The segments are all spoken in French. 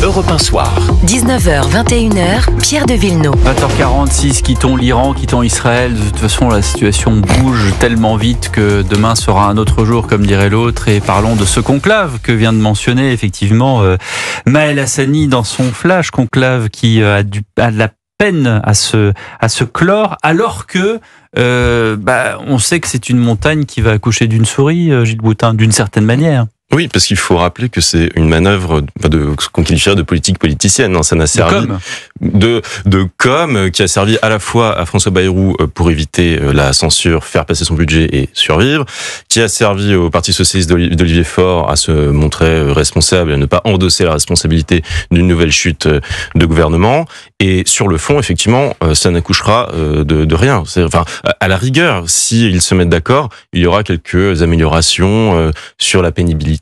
Europe 1 Soir. 19h, 21h, Pierre de Villeneuve. 20h46, quittons l'Iran, quittons Israël. De toute façon, la situation bouge tellement vite que demain sera un autre jour, comme dirait l'autre. Et parlons de ce conclave que vient de mentionner effectivement Maël Hassani dans son flash. Conclave qui a de la peine à se clore, alors que on sait que c'est une montagne qui va accoucher d'une souris, Gilles Boutin, d'une certaine manière. Oui, parce qu'il faut rappeler que c'est une manœuvre de ce qu'on qualifierait de politique politicienne. Ça n'a servi de com qui a servi à la fois à François Bayrou pour éviter la censure, faire passer son budget et survivre, qui a servi au Parti socialiste d'Olivier Faure à se montrer responsable et à ne pas endosser la responsabilité d'une nouvelle chute de gouvernement. Et sur le fond, effectivement, ça n'accouchera de rien. Enfin, à la rigueur, s'ils se mettent d'accord, il y aura quelques améliorations sur la pénibilité,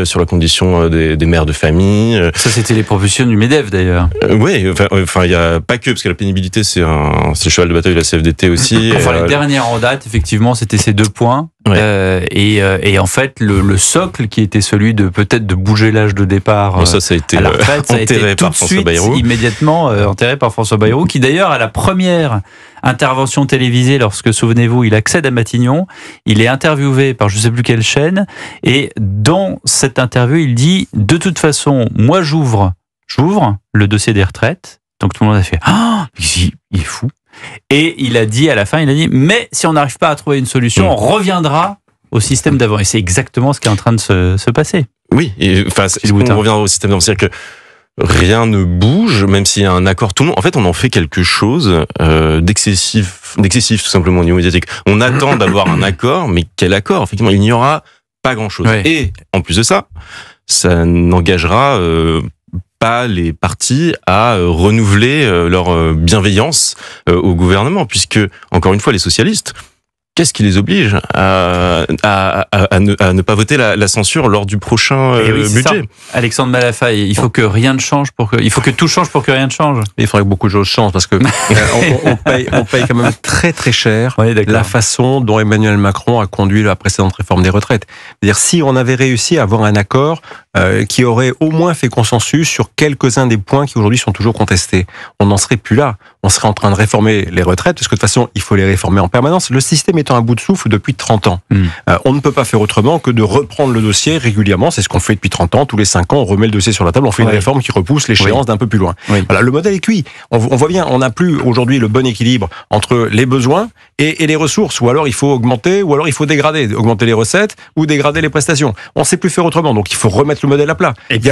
sur la condition des mères de famille. Ça, c'était les propositions du MEDEF, d'ailleurs. Oui, enfin, il y a pas que, parce que la pénibilité, c'est le cheval de bataille de la CFDT aussi. Enfin, les dernières en date, effectivement, c'était ces 2 points. Ouais. Et en fait, le socle qui était celui de peut-être de bouger l'âge de départ ça a été à la retraite, ça a été tout de suite immédiatement enterré par François Bayrou, qui d'ailleurs à la première intervention télévisée, lorsque, souvenez-vous, il accède à Matignon, il est interviewé par je ne sais plus quelle chaîne, et dans cette interview, il dit « De toute façon, moi j'ouvre le dossier des retraites ». Donc tout le monde a fait « Ah, il est fou ». Et il a dit à la fin, mais si on n'arrive pas à trouver une solution, on reviendra au système d'avant. Et c'est exactement ce qui est en train de se passer. Oui, on revient au système d'avant. C'est-à-dire que rien ne bouge, même s'il y a un accord. Tout le monde, en fait, on en fait quelque chose d'excessif tout simplement au niveau médiatique. On attend d'avoir un accord, mais quel accord? Effectivement, il n'y aura pas grand-chose. Oui. Et en plus de ça, ça n'engagera pas les partis à renouveler leur bienveillance au gouvernement, puisque, encore une fois, les socialistes, qu'est-ce qui les oblige à ne pas voter la censure lors du prochain budget? Ça. Alexandre Malafa, il faut que rien ne change il faut que tout change pour que rien ne change. Il faudrait que beaucoup de choses changent parce que on paye quand même très très cher la façon dont Emmanuel Macron a conduit la précédente réforme des retraites. C'est-à-dire, si on avait réussi à avoir un accord qui aurait au moins fait consensus sur quelques-uns des points qui aujourd'hui sont toujours contestés, on n'en serait plus là. On serait en train de réformer les retraites parce que de toute façon, il faut les réformer en permanence. Le système étant à bout de souffle depuis 30 ans. On ne peut pas faire autrement que de reprendre le dossier régulièrement. C'est ce qu'on fait depuis 30 ans. Tous les 5 ans, on remet le dossier sur la table, on fait une réforme qui repousse l'échéance d'un peu plus loin. Voilà, le modèle est cuit. On voit bien, on n'a plus aujourd'hui le bon équilibre entre les besoins et les ressources. Ou alors il faut augmenter, ou alors il faut dégrader. Augmenter les recettes ou dégrader les prestations. On ne sait plus faire autrement. Donc il faut remettre le modèle à plat. Et puis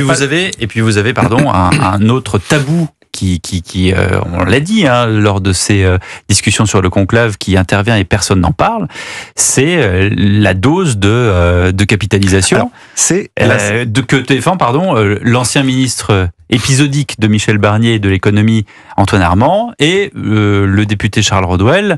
vous avez un autre tabou qui on l'a dit lors de ces discussions sur le conclave, qui intervient et personne n'en parle, c'est la dose de capitalisation. Alors, que défend l'ancien ministre épisodique de Michel Barnier de l'économie, Antoine Armand, et le député Charles Rodwell,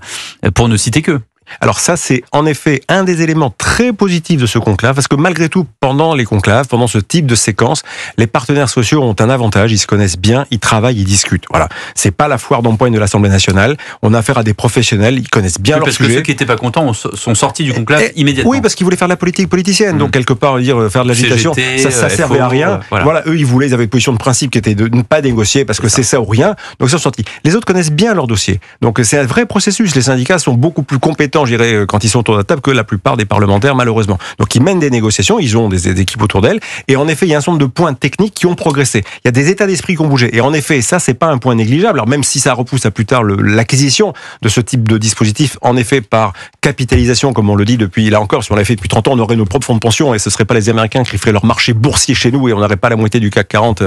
pour ne citer que. Alors ça, c'est en effet un des éléments très positifs de ce conclave, parce que malgré tout, pendant les conclaves, pendant ce type de séquence, les partenaires sociaux ont un avantage, ils se connaissent bien, ils travaillent, ils discutent. Voilà, c'est pas la foire d'empoigne de l'Assemblée nationale, on a affaire à des professionnels, ils connaissent bien leur sujet. Parce que ceux qui n'étaient pas contents sont sortis du conclave immédiatement. Oui, parce qu'ils voulaient faire de la politique politicienne, donc quelque part, faire de l'agitation, ça servait à rien. Voilà, eux, ils avaient une position de principe qui était de ne pas négocier, parce que c'est ça ou rien, donc ils sont sortis. Les autres connaissent bien leur dossier, donc c'est un vrai processus, les syndicats sont beaucoup plus compétents, je dirais, quand ils sont autour de la table, que la plupart des parlementaires, malheureusement. Donc ils mènent des négociations, ils ont des équipes autour d'elles, et en effet, il y a un certain nombre de points techniques qui ont progressé. Il y a des états d'esprit qui ont bougé, et en effet, ça, c'est pas un point négligeable. Alors même si ça repousse à plus tard l'acquisition de ce type de dispositif, en effet, par capitalisation, comme on le dit depuis, là encore, si on l'avait fait depuis 30 ans, on aurait nos propres fonds de pension, et ce serait pas les Américains qui feraient leur marché boursier chez nous, et on n'aurait pas la moitié du CAC 40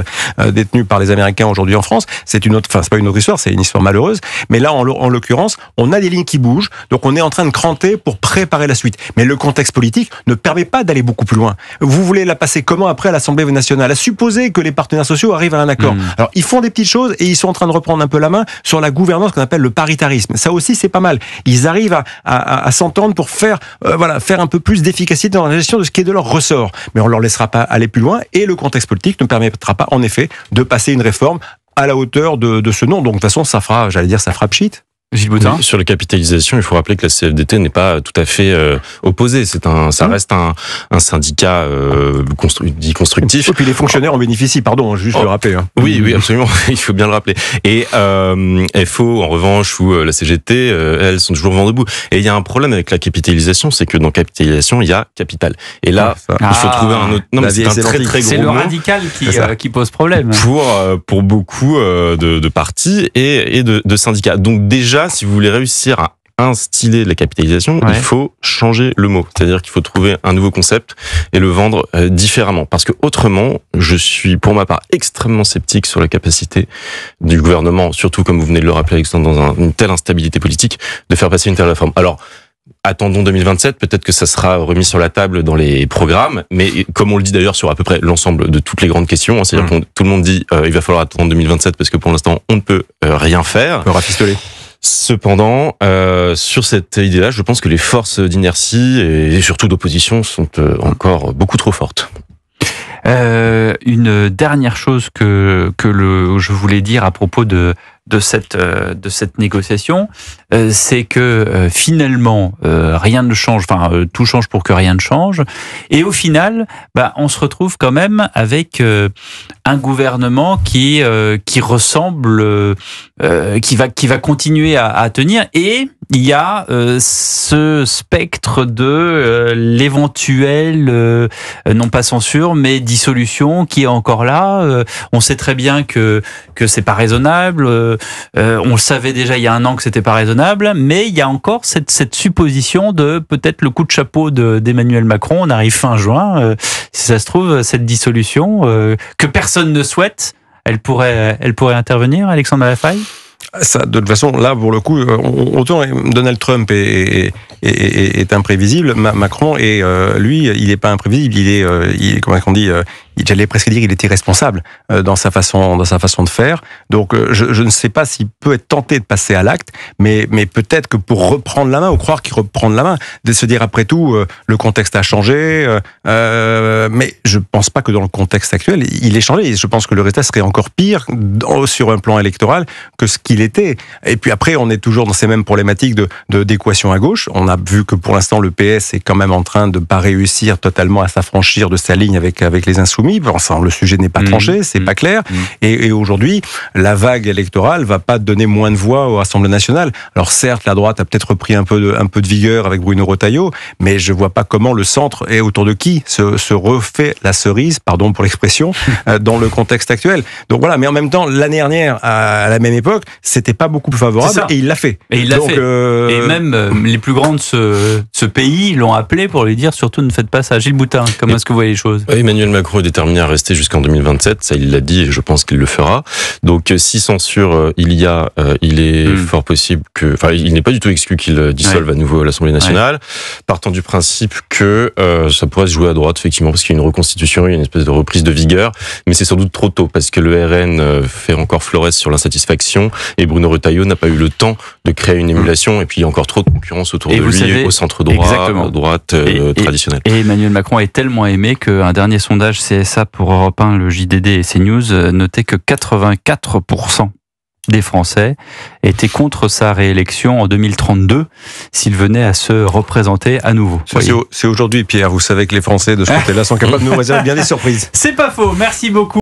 détenu par les Américains aujourd'hui en France. C'est pas une autre histoire, c'est une histoire malheureuse. Mais là, en l'occurrence, on a des lignes qui bougent, donc on est en train de cranter pour préparer la suite. Mais le contexte politique ne permet pas d'aller beaucoup plus loin. Vous voulez la passer comment après à l'Assemblée nationale? À supposer que les partenaires sociaux arrivent à un accord. Alors, ils font des petites choses et ils sont en train de reprendre un peu la main sur la gouvernance qu'on appelle le paritarisme. Ça aussi, c'est pas mal. Ils arrivent à s'entendre pour faire un peu plus d'efficacité dans la gestion de ce qui est de leur ressort. Mais on leur laissera pas aller plus loin et le contexte politique ne permettra pas, en effet, de passer une réforme à la hauteur de ce nom. Donc, de toute façon, ça fera pchit. Gilles Boutin. Oui, sur la capitalisation, il faut rappeler que la CFDT n'est pas tout à fait opposée. Ça reste un syndicat dit constructif. Et puis les fonctionnaires en bénéficient, pardon, juste le rappeler. Hein. Oui, absolument, il faut bien le rappeler. Et FO, en revanche, ou la CGT, elles sont toujours vent debout. Et il y a un problème avec la capitalisation, c'est que dans capitalisation, il y a capital. Et là, il faut trouver un autre... Non, mais c'est un très très gros mot. C'est le radical qui pose problème. Pour beaucoup de partis et de syndicats. Donc déjà, si vous voulez réussir à instiller la capitalisation, il faut changer le mot. C'est-à-dire qu'il faut trouver un nouveau concept et le vendre différemment. Parce que autrement, je suis pour ma part extrêmement sceptique sur la capacité du gouvernement, surtout comme vous venez de le rappeler, Alexandre, dans une telle instabilité politique, de faire passer une telle réforme. Alors, attendons 2027, peut-être que ça sera remis sur la table dans les programmes, mais comme on le dit d'ailleurs sur à peu près l'ensemble de toutes les grandes questions, c'est-à-dire que tout le monde dit il va falloir attendre 2027 parce que pour l'instant on ne peut rien faire. On peut rafistoler. Cependant, sur cette idée-là, je pense que les forces d'inertie et surtout d'opposition sont encore beaucoup trop fortes. Une dernière chose que je voulais dire à propos de cette négociation, c'est que finalement rien ne change, tout change pour que rien ne change, et au final, on se retrouve quand même avec un gouvernement qui ressemble, qui va continuer à tenir, et il y a ce spectre de l'éventuelle, non pas censure, mais dissolution qui est encore là. On sait très bien que c'est pas raisonnable. On le savait déjà il y a un an que c'était pas raisonnable, mais il y a encore cette supposition de peut-être le coup de chapeau d'Emmanuel Macron. On arrive fin juin. Si ça se trouve, cette dissolution que personne ne souhaite, elle pourrait intervenir, Alexandre Malafaille. Ça, de toute façon, là, pour le coup, autant Donald Trump est imprévisible, Macron, et lui, il n'est pas imprévisible, il est comment on dit, j'allais presque dire, il est irresponsable dans sa façon de faire. Donc, je ne sais pas s'il peut être tenté de passer à l'acte, mais peut-être que pour reprendre la main, ou croire qu'il reprend la main, de se dire après tout, le contexte a changé, mais je pense pas que dans le contexte actuel, il ait changé. Je pense que le résultat serait encore pire sur un plan électoral que ce qu'il était. Et puis après, on est toujours dans ces mêmes problématiques d'équation à gauche. On a vu que pour l'instant, le PS est quand même en train de pas réussir totalement à s'affranchir de sa ligne avec les Insoumis. Enfin, le sujet n'est pas tranché, c'est pas clair. Et aujourd'hui, la vague électorale va pas donner moins de voix au Assemblée nationale. Alors certes, la droite a peut-être repris un peu de vigueur avec Bruno Retailleau, mais je vois pas comment le centre et autour de qui se refait la cerise, pardon pour l'expression, dans le contexte actuel. Donc voilà, mais en même temps, l'année dernière, à la même époque, c'était pas beaucoup plus favorable, et il l'a fait. Et il l'a fait. Et même les plus grands de ce pays l'ont appelé pour lui dire surtout ne faites pas ça. Gilles Boutin, comment est-ce que vous voyez les choses? Emmanuel Macron est déterminé à rester jusqu'en 2027, ça il l'a dit et je pense qu'il le fera. Donc si censure il est fort possible il n'est pas du tout exclu qu'il dissolve à nouveau l'Assemblée nationale, partant du principe que ça pourrait se jouer à droite effectivement parce qu'il y a une reconstitution, il y a une espèce de reprise de vigueur, mais c'est sans doute trop tôt parce que le RN fait encore florès sur l'insatisfaction et Bruno Retailleau n'a pas eu le temps de créer une émulation et puis il y a encore trop de concurrence autour de lui au centre droit, droite traditionnelle. Et Emmanuel Macron est tellement aimé qu'un dernier sondage CSA pour Europe 1, le JDD et CNews notait que 84% des Français étaient contre sa réélection en 2032 s'il venait à se représenter à nouveau. C'est aujourd'hui, Pierre. Vous savez que les Français de ce côté-là sont capables de nous réserver bien des surprises. C'est pas faux. Merci beaucoup.